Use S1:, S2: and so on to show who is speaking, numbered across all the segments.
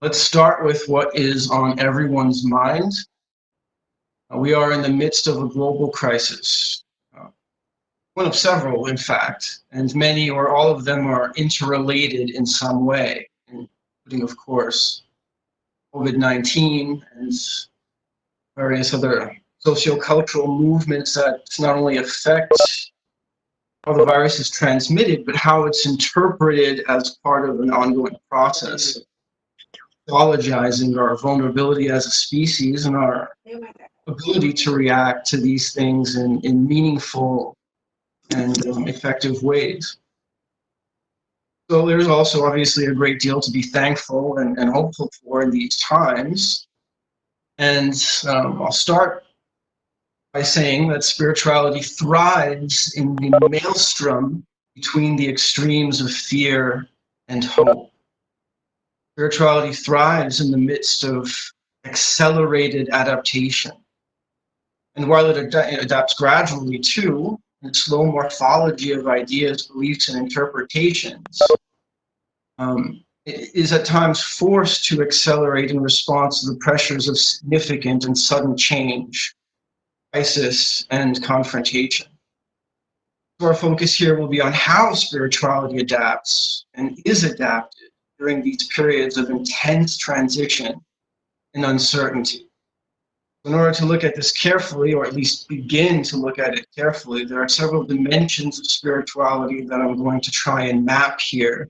S1: Let's start with what is on everyone's mind. We are in the midst of a global crisis, one of several, in fact, and many or all of them are interrelated in some way, including, of course, COVID-19 and various other sociocultural movements that not only affect how the virus is transmitted, but how it's interpreted as part of an ongoing process, pathologizing our vulnerability as a species and our ability to react to these things in meaningful and effective ways. So there's also obviously a great deal to be thankful and hopeful for in these times. And I'll start by saying that spirituality thrives in the maelstrom between the extremes of fear and hope. Spirituality thrives in the midst of accelerated adaptation. And while it adapts gradually too, in slow morphology of ideas, beliefs, and interpretations, it is at times forced to accelerate in response to the pressures of significant and sudden change, crisis, and confrontation. So our focus here will be on how spirituality adapts and is adapted during these periods of intense transition and uncertainty. In order to look at this carefully, or at least begin to look at it carefully, there are several dimensions of spirituality that I'm going to try and map here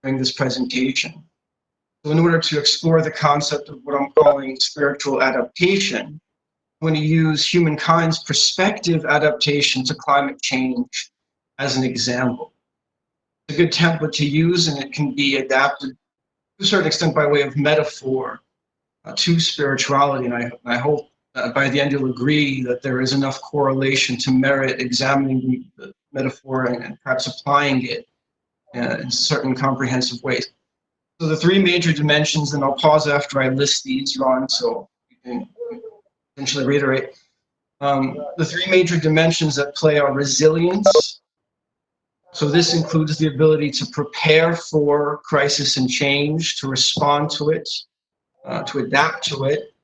S1: during this presentation. So in order to explore the concept of what I'm calling spiritual adaptation, I'm going to use humankind's prospective adaptation to climate change as an example. It's a good template to use, and it can be adapted to a certain extent by way of metaphor to spirituality, and I hope by the end you'll agree that there is enough correlation to merit examining the metaphor and perhaps applying it in certain comprehensive ways. So the three major dimensions, and I'll pause after I list these, Ron, so you can potentially reiterate. The three major dimensions at play are resilience. So this includes the ability to prepare for crisis and change, to respond to it, to adapt to it,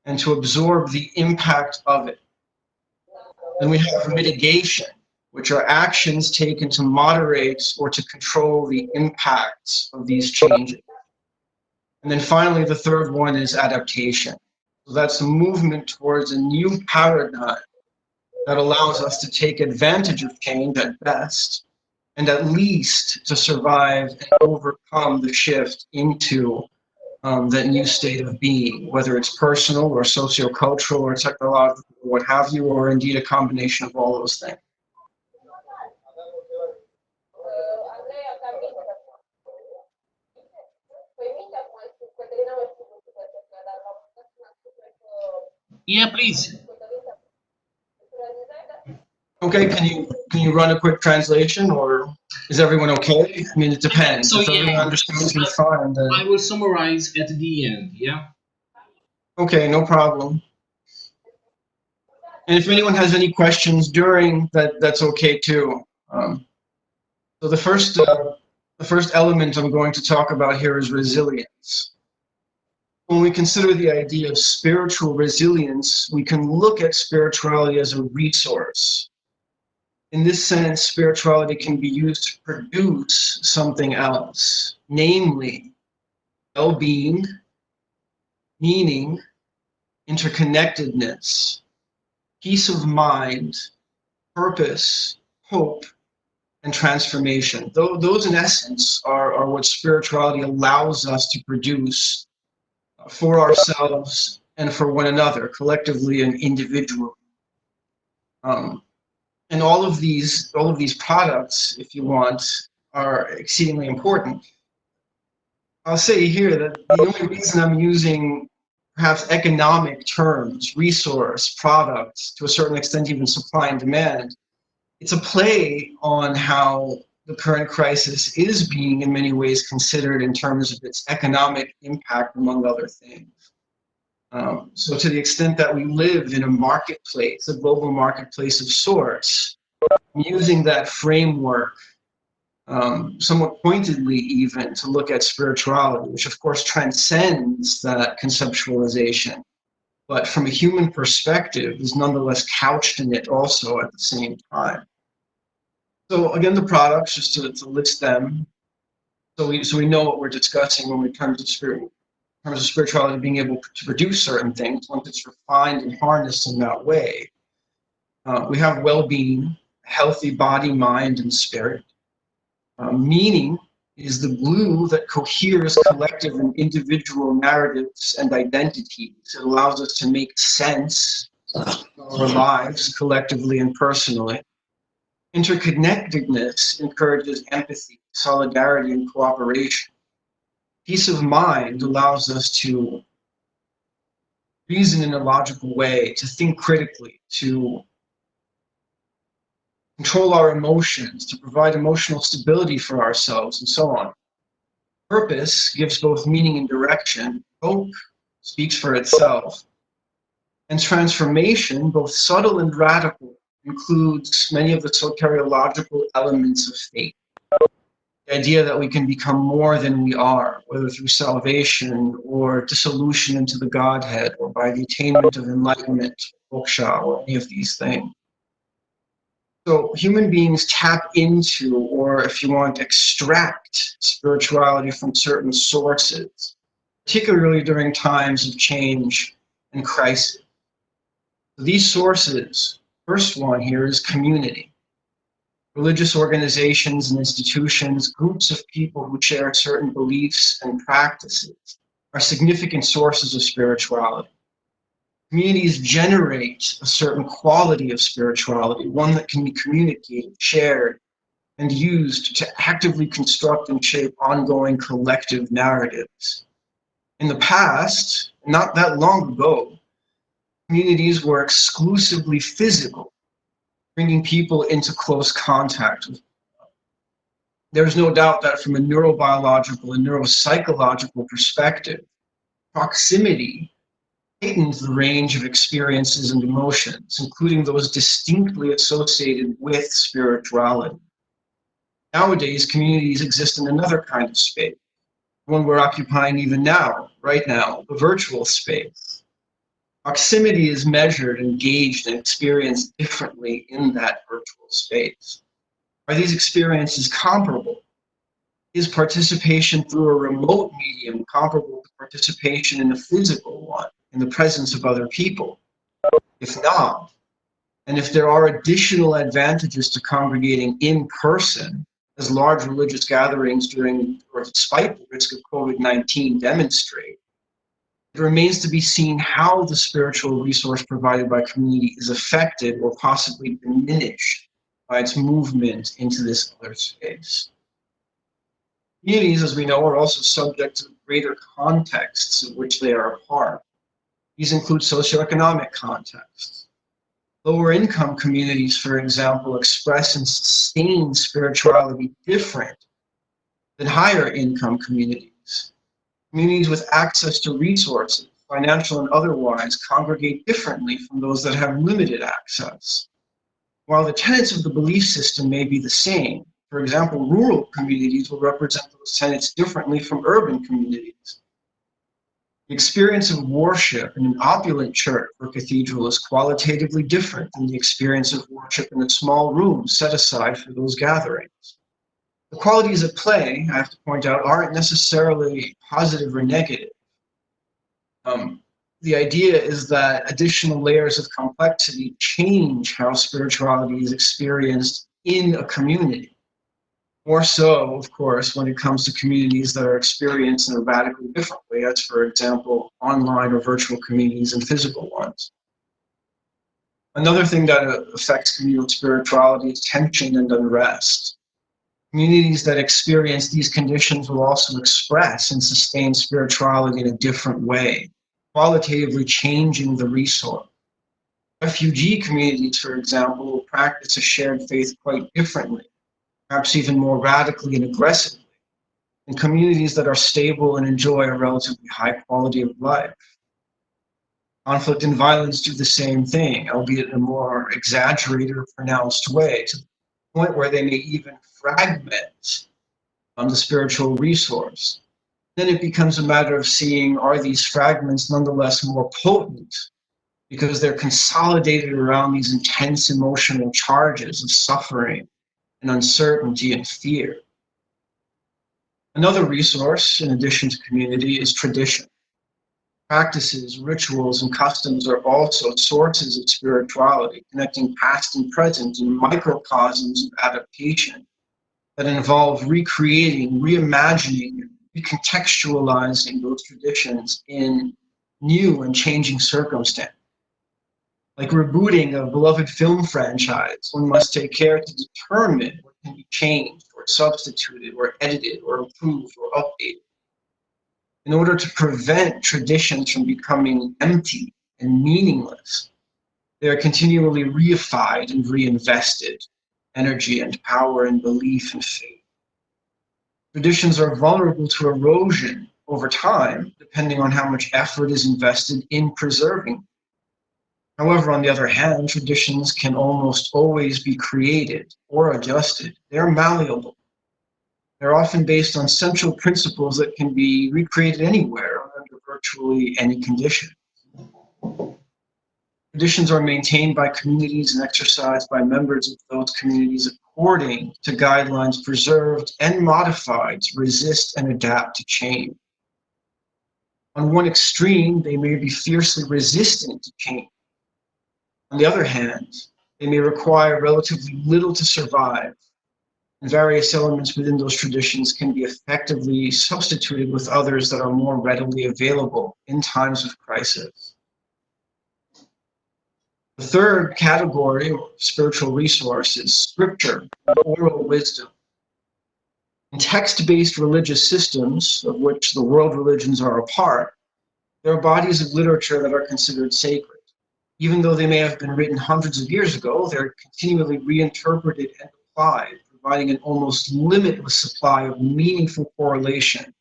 S1: and to absorb the impact of it. Then we have mitigation, which are actions taken to moderate or to control the impacts of these changes. And then finally, the third one is adaptation. So that's a movement towards a new paradigm that allows us to take advantage of change at best, and at least to survive and overcome the shift into that new state of being, whether it's personal or sociocultural or technological or what have you, or indeed a combination of all those things.
S2: Yeah, please.
S1: Okay, can you run a quick translation, or is everyone okay? I mean, it depends.
S2: So
S1: if everyone understands me, fine. Then
S2: I will summarize at the end. Yeah.
S1: Okay, no problem. And if anyone has any questions during that, that's okay too. So the first element I'm going to talk about here is resilience. When we consider the idea of spiritual resilience, we can look at spirituality as a resource. In this sense, spirituality can be used to produce something else, namely well-being, meaning, interconnectedness, peace of mind, purpose, hope, and transformation. Those in essence are what spirituality allows us to produce for ourselves and for one another, collectively and individually. And all of these products, if you want, are exceedingly important. I'll say here that the only reason I'm using perhaps economic terms, resource, product, to a certain extent even supply and demand, it's a play on how the current crisis is being in many ways considered in terms of its economic impact, among other things. So to the extent that we live in a marketplace, a global marketplace of sorts, I'm using that framework somewhat pointedly even, to look at spirituality, which of course transcends that conceptualization, but from a human perspective is nonetheless couched in it also at the same time. So again, the products, just to list them, so we know what we're discussing when we come to spirituality being able to produce certain things once it's refined and harnessed in that way. We have well-being, healthy body, mind, and spirit. Meaning is the glue that coheres collective and individual narratives and identities. It allows us to make sense of our lives collectively and personally. Interconnectedness encourages empathy, solidarity, and cooperation. Peace of mind allows us to reason in a logical way, to think critically, to control our emotions, to provide emotional stability for ourselves, and so on. Purpose gives both meaning and direction. Hope speaks for itself. And transformation, both subtle and radical, includes many of the soteriological elements of faith. The idea that we can become more than we are, whether through salvation or dissolution into the Godhead, or by the attainment of enlightenment, moksha, or any of these things. So human beings tap into, or if you want, extract spirituality from certain sources, particularly during times of change and crisis. So these sources, first one here is community. Religious organizations and institutions, groups of people who share certain beliefs and practices are significant sources of spirituality. Communities generate a certain quality of spirituality, one that can be communicated, shared, and used to actively construct and shape ongoing collective narratives. In the past, not that long ago, communities were exclusively physical, bringing people into close contact with. There's no doubt that from a neurobiological and neuropsychological perspective, proximity heightens the range of experiences and emotions, including those distinctly associated with spirituality. Nowadays, communities exist in another kind of space, one we're occupying even now, right now, the virtual space. Proximity is measured, engaged, and experienced differently in that virtual space. Are these experiences comparable? Is participation through a remote medium comparable to participation in a physical one, in the presence of other people? If not, and if there are additional advantages to congregating in person, as large religious gatherings during or despite the risk of COVID-19 demonstrate, it remains to be seen how the spiritual resource provided by community is affected or possibly diminished by its movement into this other space. Communities, as we know, are also subject to greater contexts of which they are a part. These include socioeconomic contexts. Lower income communities, for example, express and sustain spirituality different than higher income communities. Communities with access to resources, financial and otherwise, congregate differently from those that have limited access. While the tenets of the belief system may be the same, for example, rural communities will represent those tenets differently from urban communities. The experience of worship in an opulent church or cathedral is qualitatively different than the experience of worship in a small room set aside for those gatherings. The qualities at play, I have to point out, aren't necessarily positive or negative. The idea is that additional layers of complexity change how spirituality is experienced in a community. More so, of course, when it comes to communities that are experienced in a radically different way, as, for example, online or virtual communities and physical ones. Another thing that affects communal spirituality is tension and unrest. Communities that experience these conditions will also express and sustain spirituality in a different way, qualitatively changing the resource. Refugee communities, for example, will practice a shared faith quite differently, perhaps even more radically and aggressively, in communities that are stable and enjoy a relatively high quality of life. Conflict and violence do the same thing, albeit in a more exaggerated or pronounced way. point where they may even fragment the spiritual resource. Then it becomes a matter of seeing, are these fragments nonetheless more potent because they're consolidated around these intense emotional charges of suffering and uncertainty and fear. Another resource, in addition to community, is tradition. Practices, rituals, and customs are also sources of spirituality, connecting past and present in microcosms of adaptation that involve recreating, reimagining, recontextualizing those traditions in new and changing circumstances. Like rebooting a beloved film franchise, one must take care to determine what can be changed or substituted or edited or improved or updated in order to prevent traditions from becoming empty and meaningless. They are continually reified and reinvested, energy and power and belief and faith. Traditions are vulnerable to erosion over time, depending on how much effort is invested in preserving. However, on the other hand, traditions can almost always be created or adjusted. They're malleable. They're often based on central principles that can be recreated anywhere under virtually any condition. Traditions are maintained by communities and exercised by members of those communities according to guidelines preserved and modified to resist and adapt to change. On one extreme, they may be fiercely resistant to change. On the other hand, they may require relatively little to survive, and various elements within those traditions can be effectively substituted with others that are more readily available in times of crisis. The third category of spiritual resource is scripture, oral wisdom. In text-based religious systems, of which the world religions are a part, there are bodies of literature that are considered sacred. Even though they may have been written hundreds of years ago, they're continually reinterpreted and applied, providing an almost limitless supply of meaningful correlation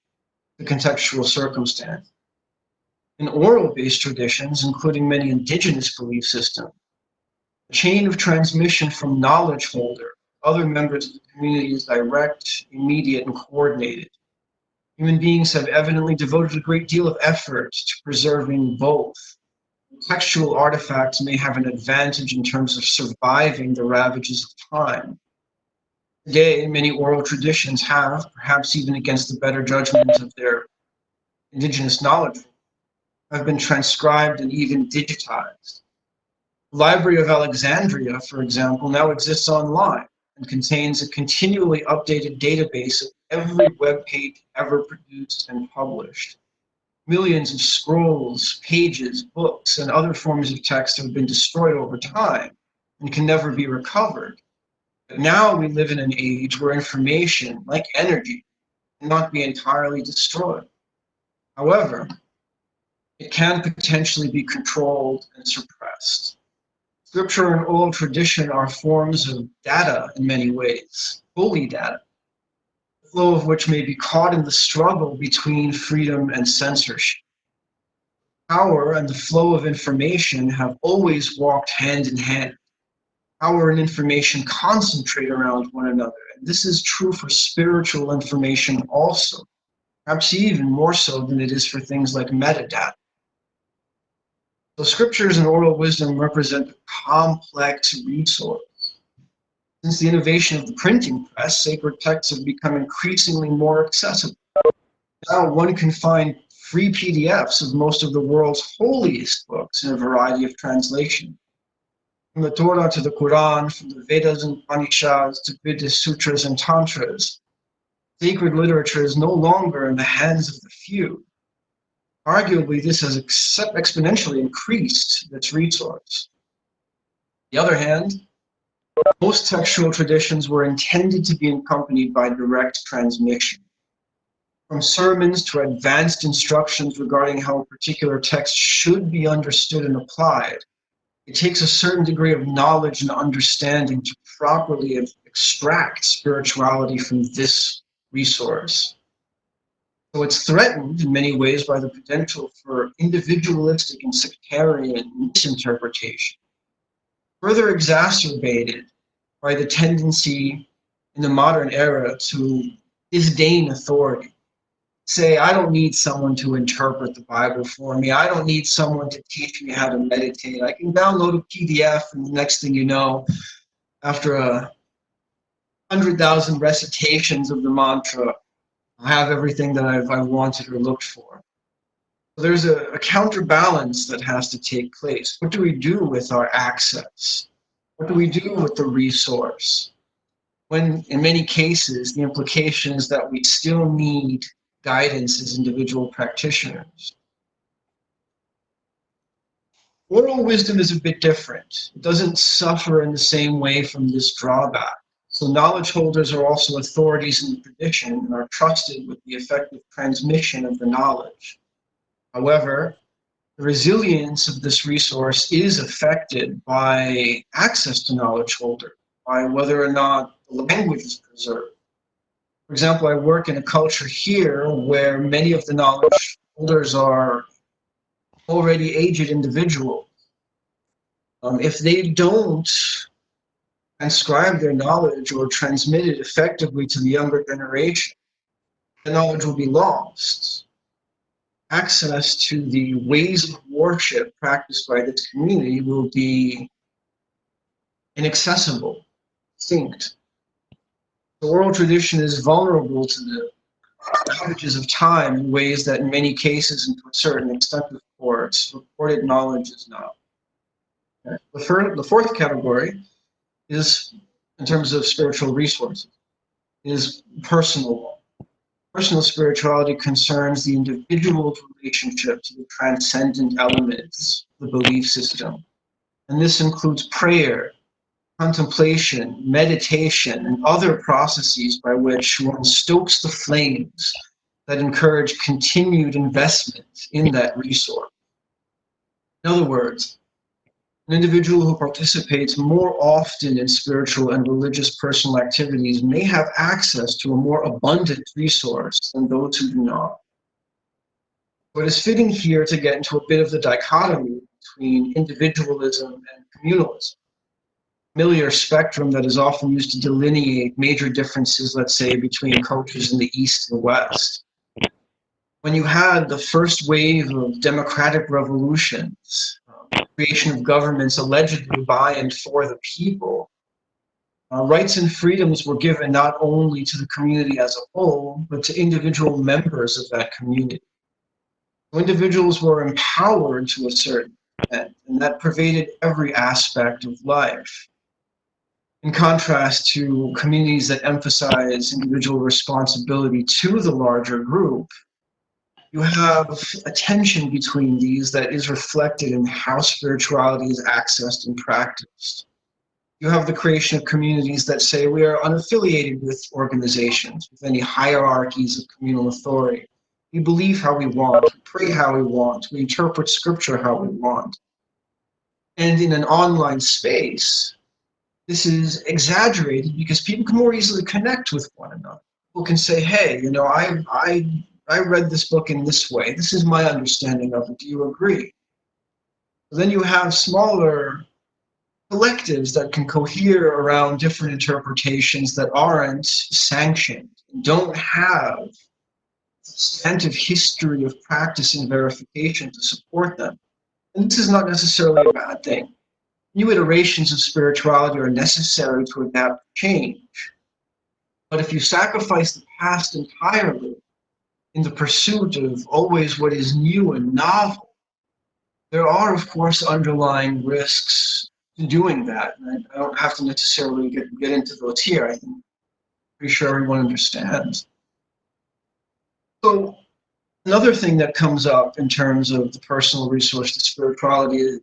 S1: to contextual circumstance. In oral-based traditions, including many indigenous belief systems, the chain of transmission from knowledge holder, other members of the community is direct, immediate, and coordinated. Human beings have evidently devoted a great deal of effort to preserving both. Textual artifacts may have an advantage in terms of surviving the ravages of time. Today, many oral traditions have, perhaps even against the better judgment of their indigenous knowledge, have been transcribed and even digitized. The Library of Alexandria, for example, now exists online and contains a continually updated database of every web page ever produced and published. Millions of scrolls, pages, books, and other forms of text have been destroyed over time and can never be recovered. But now we live in an age where information, like energy, cannot be entirely destroyed. However, it can potentially be controlled and suppressed. Scripture and oral tradition are forms of data in many ways, holy data, the flow of which may be caught in the struggle between freedom and censorship. Power and the flow of information have always walked hand in hand. Power and information concentrate around one another, and this is true for spiritual information also, perhaps even more so than it is for things like metadata. So scriptures and oral wisdom represent a complex resource. Since the innovation of the printing press, sacred texts have become increasingly more accessible. Now one can find free PDFs of most of the world's holiest books in a variety of translations. From the Torah to the Quran, from the Vedas and Upanishads to Buddhist sutras and tantras, sacred literature is no longer in the hands of the few. Arguably, this has exponentially increased its resource. On the other hand, most textual traditions were intended to be accompanied by direct transmission. From sermons to advanced instructions regarding how a particular text should be understood and applied, it takes a certain degree of knowledge and understanding to properly extract spirituality from this resource. So it's threatened in many ways by the potential for individualistic and sectarian misinterpretation, further exacerbated by the tendency in the modern era to disdain authority. Say, I don't need someone to interpret the Bible for me. I don't need someone to teach me how to meditate. I can download a PDF, and the next thing you know, after 100,000 recitations of the mantra, I have everything that I've wanted or looked for. So there's a counterbalance that has to take place. What do we do with our access? What do we do with the resource? When, in many cases, the implication is that we still need guidance as individual practitioners. Oral wisdom is a bit different. It doesn't suffer in the same way from this drawback. So knowledge holders are also authorities in the tradition and are trusted with the effective transmission of the knowledge. However, the resilience of this resource is affected by access to knowledge holder, by whether or not the language is preserved. For example, I work in a culture here where many of the knowledge holders are already aged individuals. If they don't transcribe their knowledge or transmit it effectively to the younger generation, the knowledge will be lost. Access to the ways of worship practiced by this community will be inaccessible, extinct. The oral tradition is vulnerable to the ravages of time in ways that in many cases, and to a certain extent, of course, reported knowledge is not. The fourth category is, in terms of spiritual resources, is personal. Personal spirituality concerns the individual's relationship to the transcendent elements of the belief system. And this includes prayer, contemplation, meditation, and other processes by which one stokes the flames that encourage continued investment in that resource. In other words, an individual who participates more often in spiritual and religious personal activities may have access to a more abundant resource than those who do not. But it's fitting here to get into a bit of the dichotomy between individualism and communalism. Familiar spectrum that is often used to delineate major differences, let's say, between cultures in the East and West. When you had the first wave of democratic revolutions, creation of governments allegedly by and for the people, rights and freedoms were given not only to the community as a whole, but to individual members of that community. So individuals were empowered to a certain extent, and that pervaded every aspect of life. In contrast to communities that emphasize individual responsibility to the larger group, you have a tension between these that is reflected in how spirituality is accessed and practiced. You have the creation of communities that say we are unaffiliated with organizations, with any hierarchies of communal authority. We believe how we want, we pray how we want, we interpret scripture how we want. And in an online space, this is exaggerated because people can more easily connect with one another. People can say, hey, I read this book in this way. This is my understanding of it. Do you agree? Then you have smaller collectives that can cohere around different interpretations that aren't sanctioned, don't have a substantive history of practice and verification to support them. And this is not necessarily a bad thing. New iterations of spirituality are necessary to adapt to change. But if you sacrifice the past entirely in the pursuit of always what is new and novel, there are, of course, underlying risks to doing that. And I don't have to necessarily get into those here. I'm pretty sure everyone understands. So another thing that comes up in terms of the personal resource to spirituality,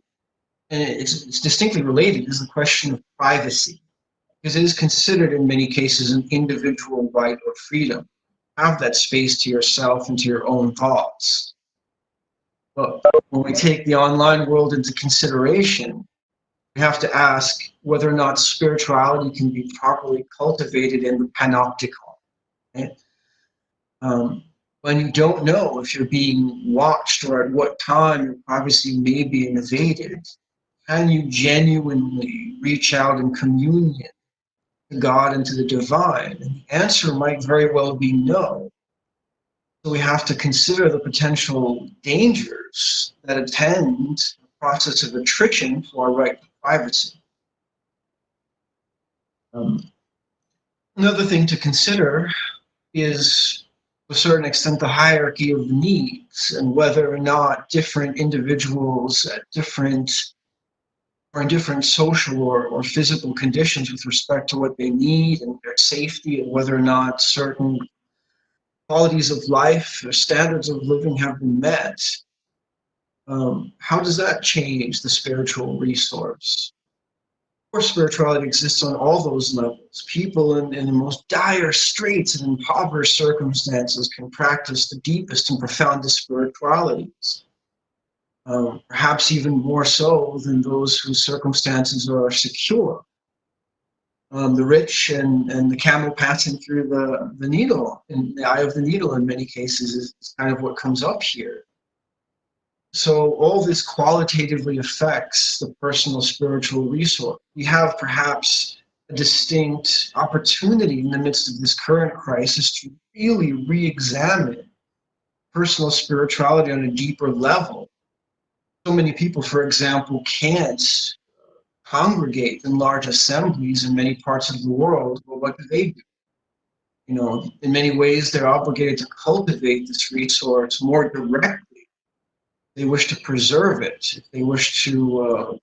S1: and it's distinctly related, is the question of privacy, because it is considered in many cases an individual right or freedom. Have that space to yourself and to your own thoughts. But when we take the online world into consideration, we have to ask whether or not spirituality can be properly cultivated in the panopticon. Right? When you don't know if you're being watched or at what time your privacy may be invaded, can you genuinely reach out in communion to God and to the divine? And the answer might very well be no. So we have to consider the potential dangers that attend the process of attrition to our right to privacy. Another thing to consider is, to a certain extent, the hierarchy of needs and whether or not different individuals at different or in different social or physical conditions with respect to what they need and their safety, and whether or not certain qualities of life or standards of living have been met. How does that change the spiritual resource? Of course, spirituality exists on all those levels. People in the most dire straits and impoverished circumstances can practice the deepest and profoundest spiritualities. Perhaps even more so than those whose circumstances are secure. The rich and the camel passing through the needle, in the eye of the needle in many cases, is kind of what comes up here. So all this qualitatively affects the personal spiritual resource. We have perhaps a distinct opportunity in the midst of this current crisis to really re-examine personal spirituality on a deeper level. So many people, for example, can't congregate in large assemblies in many parts of the world. Well, what do? In many ways, they're obligated to cultivate this resource more directly. They wish to preserve it. If they wish to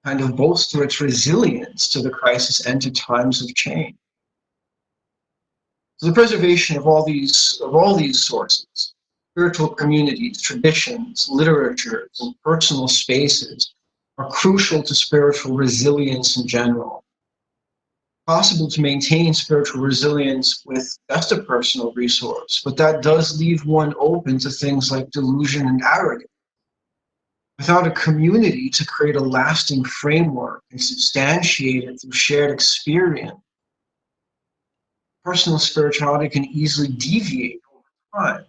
S1: kind of bolster its resilience to the crisis and to times of change. So the preservation of all these sources, spiritual communities, traditions, literatures, and personal spaces, are crucial to spiritual resilience in general. Possible to maintain spiritual resilience with just a personal resource, but that does leave one open to things like delusion and arrogance. Without a community to create a lasting framework and substantiate it through shared experience, personal spirituality can easily deviate over time.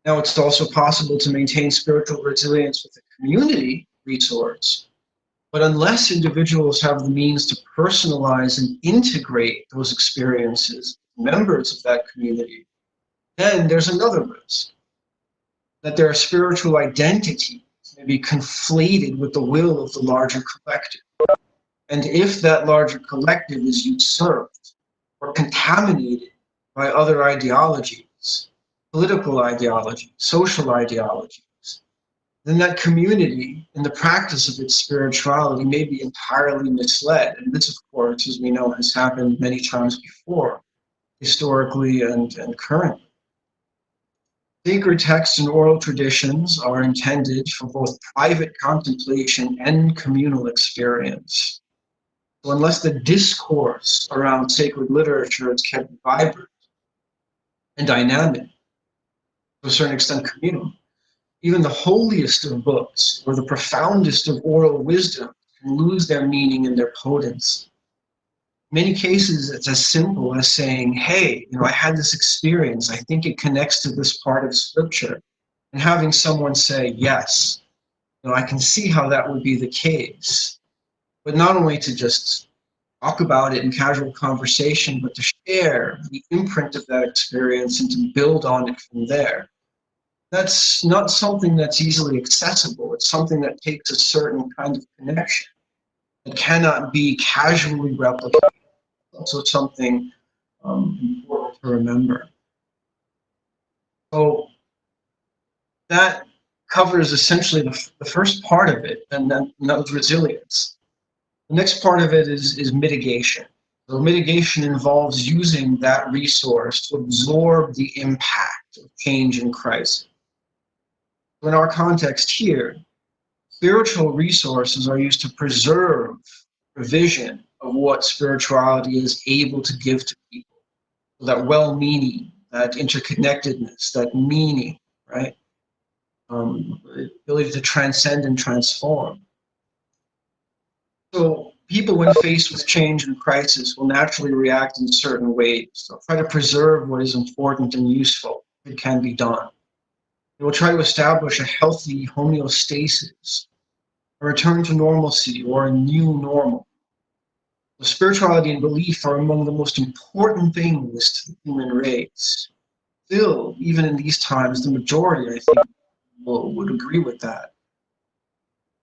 S1: Now, it's also possible to maintain spiritual resilience with a community resource, but unless individuals have the means to personalize and integrate those experiences with members of that community, then there's another risk, that their spiritual identity may be conflated with the will of the larger collective. And if that larger collective is usurped or contaminated by other ideologies, political ideologies, social ideologies, then that community in the practice of its spirituality may be entirely misled. And this, of course, as we know, has happened many times before, historically and currently. Sacred texts and oral traditions are intended for both private contemplation and communal experience. So unless the discourse around sacred literature is kept vibrant and dynamic, to a certain extent communal, even the holiest of books or the profoundest of oral wisdom can lose their meaning and their potency. In many cases, it's as simple as saying, hey, I had this experience. I think it connects to this part of scripture. And having someone say, yes, I can see how that would be the case. But not only to just talk about it in casual conversation, but to share the imprint of that experience and to build on it from there. That's not something that's easily accessible. It's something that takes a certain kind of connection. It cannot be casually replicated. Also something important to remember. So that covers essentially the first part of it, and then that was resilience. The next part of it is mitigation. So mitigation involves using that resource to absorb the impact of change and crisis. In our context here, spiritual resources are used to preserve provision of what spirituality is able to give to people. So that well-meaning, that interconnectedness, that meaning, right? The ability to transcend and transform. So people, when faced with change and crisis, will naturally react in certain ways. They'll try to preserve what is important and useful. It can be done. They will try to establish a healthy homeostasis, a return to normalcy, or a new normal. Spirituality and belief are among the most important things to the human race. Still, even in these times, the majority, I think, would agree with that.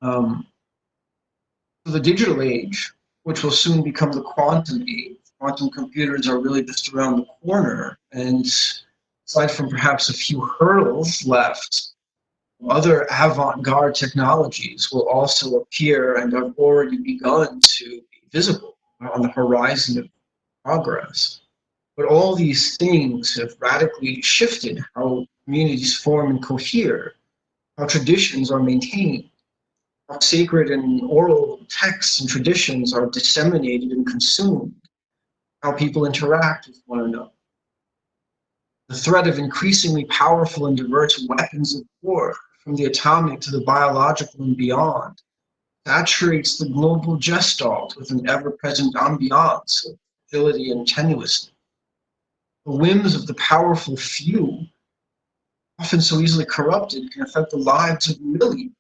S1: The digital age, which will soon become the quantum age, quantum computers are really just around the corner. And aside from perhaps a few hurdles left, other avant-garde technologies will also appear and have already begun to be visible on the horizon of progress. But all these things have radically shifted how communities form and cohere, how traditions are maintained, how sacred and oral texts and traditions are disseminated and consumed, how people interact with one another. The threat of increasingly powerful and diverse weapons of war, from the atomic to the biological and beyond, saturates the global gestalt with an ever-present ambiance of fragility and tenuousness. The whims of the powerful few, often so easily corrupted, can affect the lives of millions.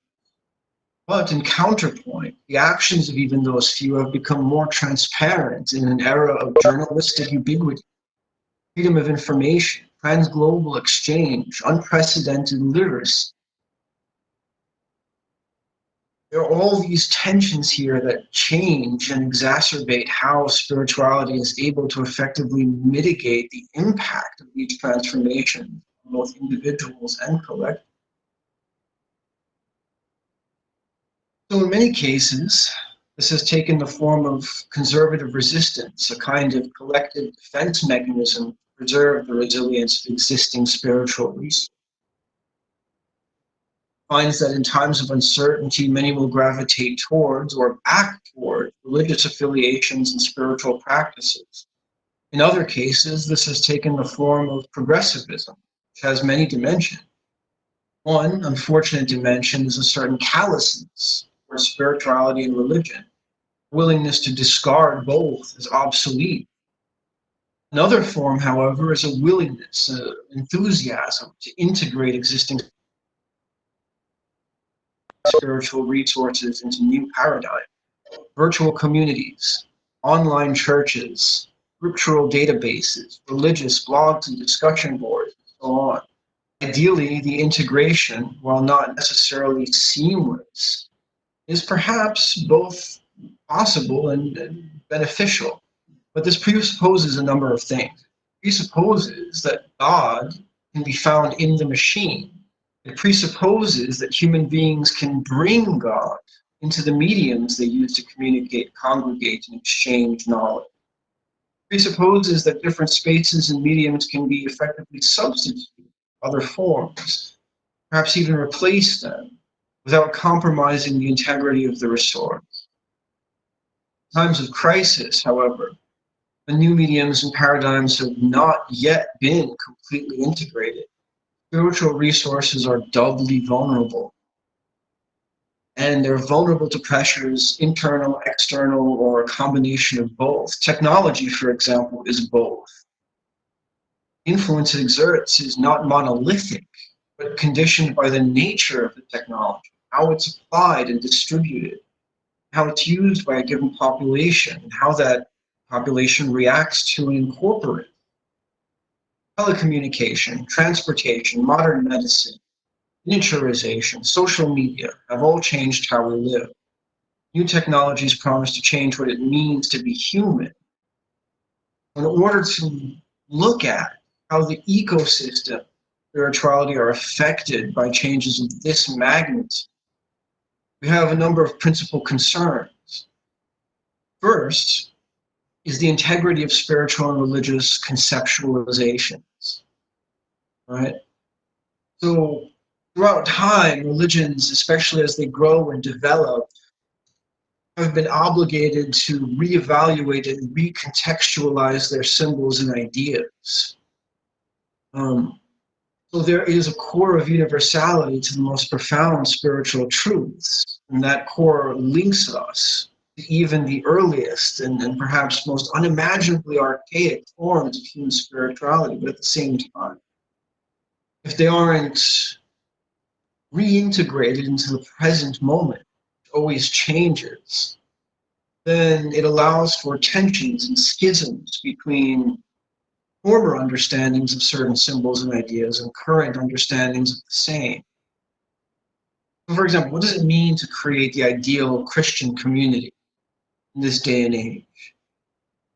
S1: But in counterpoint, the actions of even those few have become more transparent in an era of journalistic ubiquity, freedom of information, transglobal exchange, unprecedented literacy. There are all these tensions here that change and exacerbate how spirituality is able to effectively mitigate the impact of these transformations on both individuals and collectives. So in many cases, this has taken the form of conservative resistance, a kind of collective defense mechanism to preserve the resilience of existing spiritual resources. Finds that in times of uncertainty, many will gravitate towards or back toward religious affiliations and spiritual practices. In other cases, this has taken the form of progressivism, which has many dimensions. One unfortunate dimension is a certain callousness for spirituality and religion, willingness to discard both as obsolete. Another form, however, is a willingness, enthusiasm to integrate existing spiritual resources into new paradigms. Virtual communities, online churches, scriptural databases, religious blogs and discussion boards, and so on. Ideally, the integration, while not necessarily seamless, is perhaps both possible and beneficial. But this presupposes a number of things. It presupposes that God can be found in the machine. It presupposes that human beings can bring God into the mediums they use to communicate, congregate, and exchange knowledge. It presupposes that different spaces and mediums can be effectively substituted for other forms, perhaps even replace them, without compromising the integrity of the resource. In times of crisis, however, the new mediums and paradigms have not yet been completely integrated. Spiritual resources are doubly vulnerable. And they're vulnerable to pressures, internal, external, or a combination of both. Technology, for example, is both. Influence it exerts is not monolithic, but conditioned by the nature of the technology, how it's applied and distributed, how it's used by a given population, and how that population reacts to and incorporates. Telecommunication, transportation, modern medicine, miniaturization, social media have all changed how we live. New technologies promise to change what it means to be human. In order to look at how the ecosystem of spirituality are affected by changes of this magnitude, we have a number of principal concerns. First is the integrity of spiritual and religious conceptualizations, right? So throughout time, religions, especially as they grow and develop, have been obligated to reevaluate and recontextualize their symbols and ideas. So there is a core of universality to the most profound spiritual truths, and that core links us to even the earliest and perhaps most unimaginably archaic forms of human spirituality, but at the same time, if they aren't reintegrated into the present moment, it always changes. then it allows for tensions and schisms between former understandings of certain symbols and ideas and current understandings of the same. For example, what does it mean to create the ideal Christian community in this day and age?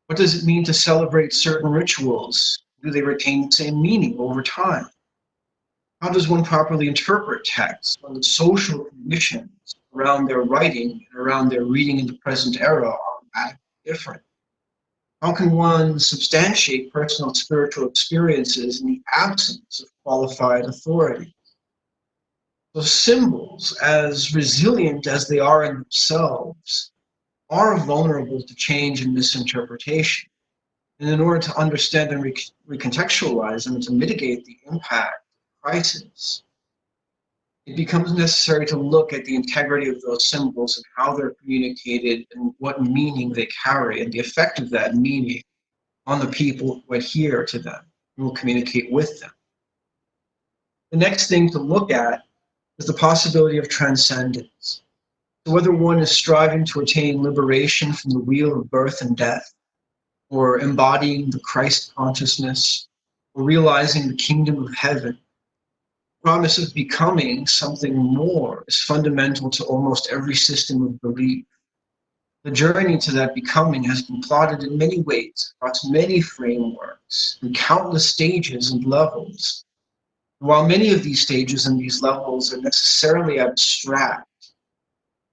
S1: What does it mean to celebrate certain rituals? Do they retain the same meaning over time? How does one properly interpret texts when the social conditions around their writing and around their reading in the present era are radically different? How can one substantiate personal spiritual experiences in the absence of qualified authority? So symbols, as resilient as they are in themselves, are vulnerable to change and misinterpretation. And in order to understand and recontextualize them and to mitigate the impact of crisis, it becomes necessary to look at the integrity of those symbols and how they're communicated and what meaning they carry and the effect of that meaning on the people who adhere to them and will communicate with them. The next thing to look at is the possibility of transcendence. So whether one is striving to attain liberation from the wheel of birth and death, or embodying the Christ consciousness, or realizing the kingdom of heaven, the promise of becoming something more is fundamental to almost every system of belief. The journey to that becoming has been plotted in many ways, across many frameworks, in countless stages and levels. While many of these stages and these levels are necessarily abstract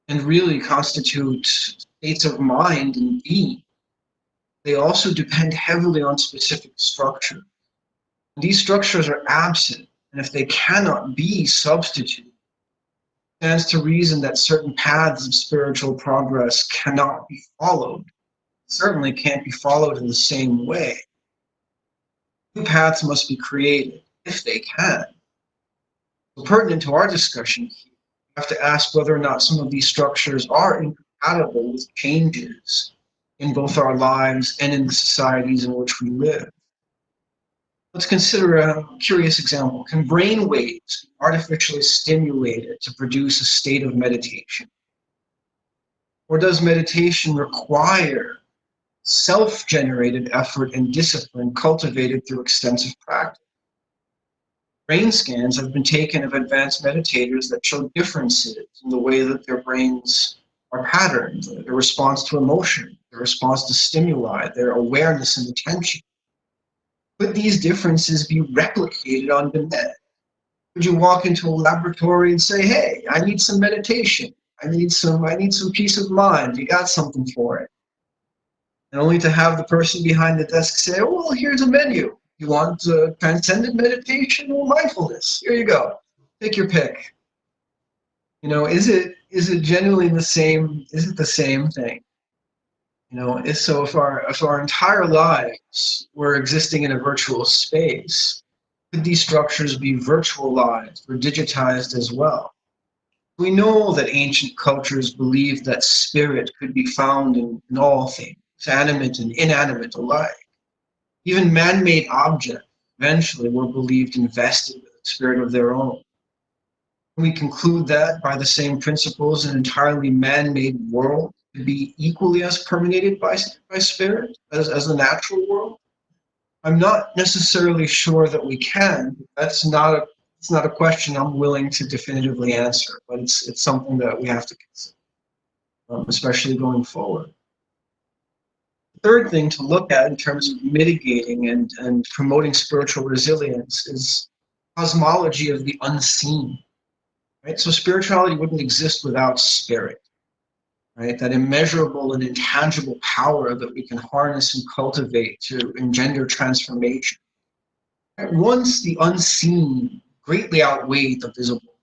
S1: and really constitute states of mind and being, they also depend heavily on specific structure. These structures are absent, and if they cannot be substituted, it stands to reason that certain paths of spiritual progress cannot be followed, certainly can't be followed in the same way. New paths must be created, if they can. So pertinent to our discussion here, we have to ask whether or not some of these structures are incompatible with changes in both our lives and in the societies in which we live. Let's consider a curious example. Can brain waves be artificially stimulated to produce a state of meditation? Or does meditation require self-generated effort and discipline cultivated through extensive practice? Brain scans have been taken of advanced meditators that show differences in the way that their brains are patterned, their response to emotion, their response to stimuli, their awareness and attention. Could these differences be replicated on demand? Could you walk into a laboratory and say, hey, I need some meditation. I need some peace of mind. You got something for it. And only to have the person behind the desk say, oh, well, here's a menu. You want transcendent meditation or mindfulness? Here you go. Take your pick. You know, is it genuinely the same? Is it the same thing? You know, so if our entire lives were existing in a virtual space, could these structures be virtualized or digitized as well? We know that ancient cultures believed that spirit could be found in all things, animate and inanimate alike. Even man-made objects eventually were believed invested with a spirit of their own. We conclude that by the same principles, an entirely man-made world could be equally as permeated by spirit as the natural world. I'm not necessarily sure that we can. It's not a question I'm willing to definitively answer, but it's something that we have to consider, especially going forward. The third thing to look at in terms of mitigating and promoting spiritual resilience is cosmology of the unseen. Right? So spirituality wouldn't exist without spirit, right? That immeasurable and intangible power that we can harness and cultivate to engender transformation. Right? Once the unseen greatly outweighed the visible.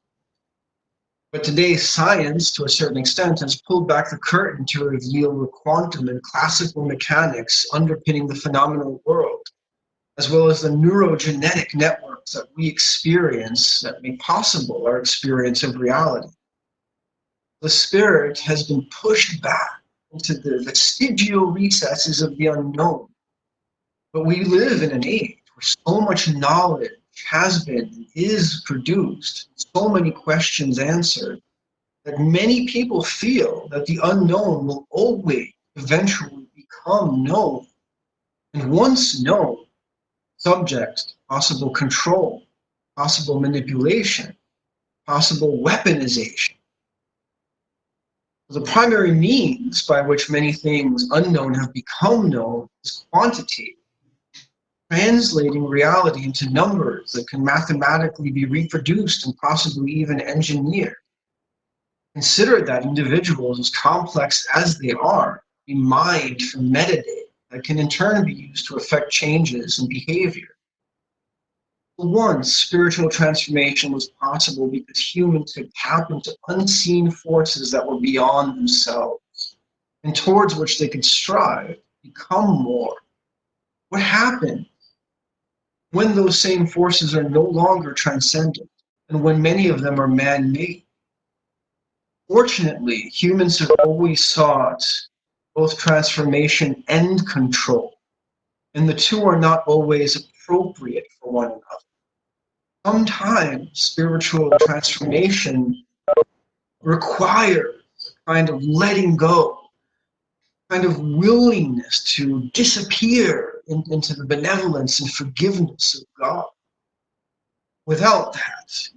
S1: But today, science, to a certain extent, has pulled back the curtain to reveal the quantum and classical mechanics underpinning the phenomenal world, as well as the neurogenetic networks that we experience that make possible our experience of reality. The spirit has been pushed back into the vestigial recesses of the unknown. But we live in an age where so much knowledge has been and is produced, so many questions answered, that many people feel that the unknown will always eventually become known, and once known, subject to possible control, possible manipulation, possible weaponization. The primary means by which many things unknown have become known is quantitative, translating reality into numbers that can mathematically be reproduced and possibly even engineered. Consider that individuals, as complex as they are, be mined for metadata that can in turn be used to affect changes in behavior. Once, spiritual transformation was possible because humans could tap into unseen forces that were beyond themselves and towards which they could strive, become more. What happened when those same forces are no longer transcendent and when many of them are man-made? Fortunately, humans have always sought both transformation and control, and the two are not always appropriate for one another. Sometimes spiritual transformation requires a kind of letting go, kind of willingness to disappear into the benevolence and forgiveness of God. Without that,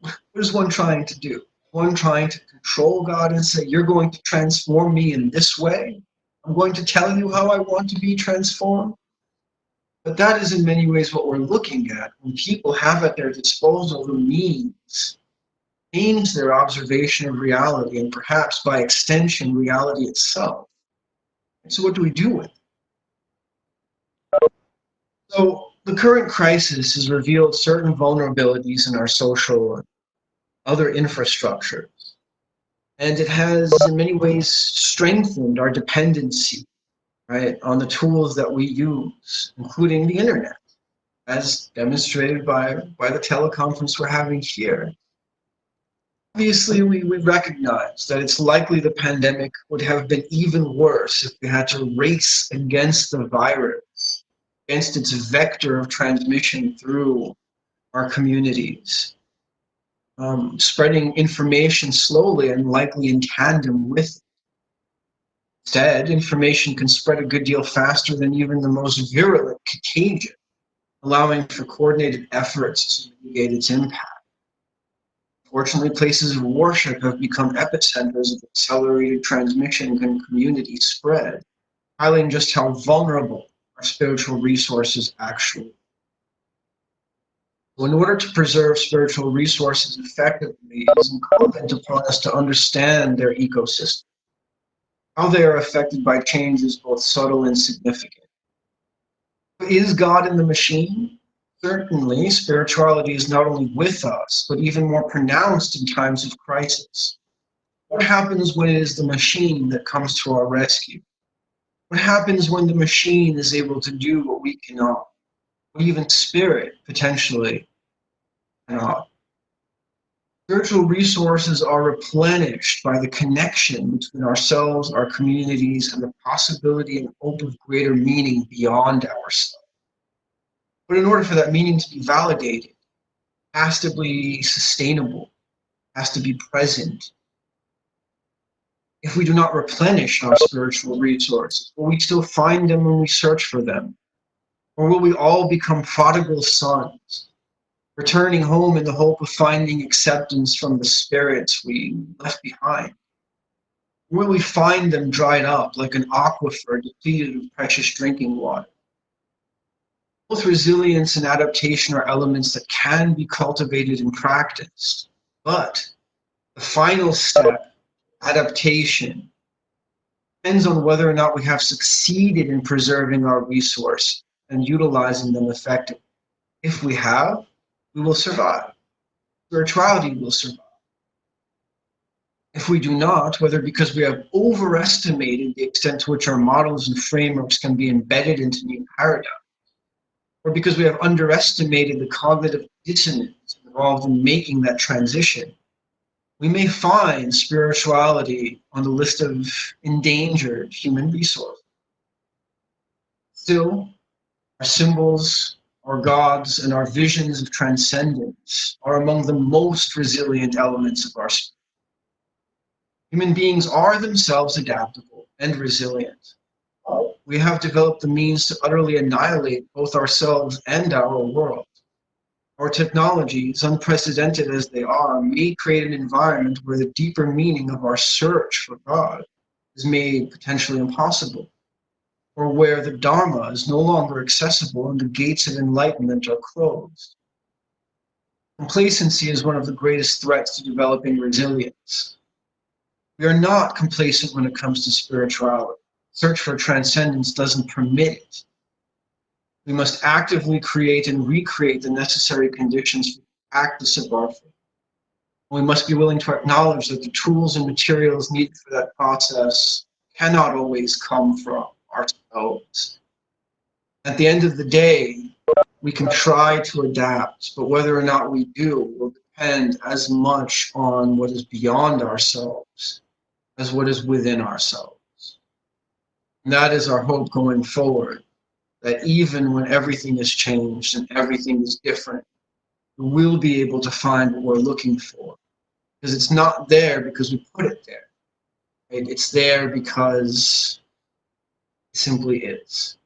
S1: what is one trying to do? One trying to control God and say, you're going to transform me in this way? I'm going to tell you how I want to be transformed? But that is in many ways what we're looking at when people have at their disposal the means, change their observation of reality and perhaps by extension reality itself. And so what do we do with it? So the current crisis has revealed certain vulnerabilities in our social and other infrastructures. And it has in many ways strengthened our dependency, right, on the tools that we use, including the internet, as demonstrated by the teleconference we're having here. Obviously, we recognize that it's likely the pandemic would have been even worse if we had to race against the virus, against its vector of transmission through our communities, spreading information slowly and likely in tandem with it. Instead, information can spread a good deal faster than even the most virulent contagion, allowing for coordinated efforts to mitigate its impact. Fortunately, places of worship have become epicenters of accelerated transmission and community spread, highlighting just how vulnerable our spiritual resources actually are. So in order to preserve spiritual resources effectively, it is incumbent upon us to understand their ecosystem, how they are affected by changes both subtle and significant. Is God in the machine? Certainly, spirituality is not only with us, but even more pronounced in times of crisis. What happens when it is the machine that comes to our rescue? What happens when the machine is able to do what we cannot? What even spirit, potentially, cannot? Spiritual resources are replenished by the connection between ourselves, our communities, and the possibility and hope of greater meaning beyond ourselves. But in order for that meaning to be validated, it has to be sustainable, it has to be present. If we do not replenish our spiritual resources, will we still find them when we search for them? Or will we all become prodigal sons, returning home in the hope of finding acceptance from the spirits we left behind? Will we find them dried up like an aquifer depleted of precious drinking water? Both resilience and adaptation are elements that can be cultivated and practiced, but the final step, adaptation, depends on whether or not we have succeeded in preserving our resources and utilizing them effectively. If we have, we will survive. Spirituality will survive. If we do not, whether because we have overestimated the extent to which our models and frameworks can be embedded into new paradigms, or because we have underestimated the cognitive dissonance involved in making that transition, we may find spirituality on the list of endangered human resources. Still, our symbols, our gods, and our visions of transcendence are among the most resilient elements of our spirit. Human beings are themselves adaptable, and resilient. We have developed the means to utterly annihilate both ourselves and our world. Our technologies, unprecedented as they are, may create an environment where the deeper meaning of our search for God is made potentially impossible, or where the Dharma is no longer accessible and the gates of enlightenment are closed. Complacency is one of the greatest threats to developing resilience. We are not complacent when it comes to spirituality. Search for transcendence doesn't permit it. We must actively create and recreate the necessary conditions for the practice of our faith. We must be willing to acknowledge that the tools and materials needed for that process cannot always come from ourselves. At the end of the day, we can try to adapt, but whether or not we do will depend as much on what is beyond ourselves as what is within ourselves. And that is our hope going forward, that even when everything is changed and everything is different, we'll be able to find what we're looking for. Because it's not there because we put it there. Right? It's there because it simply is.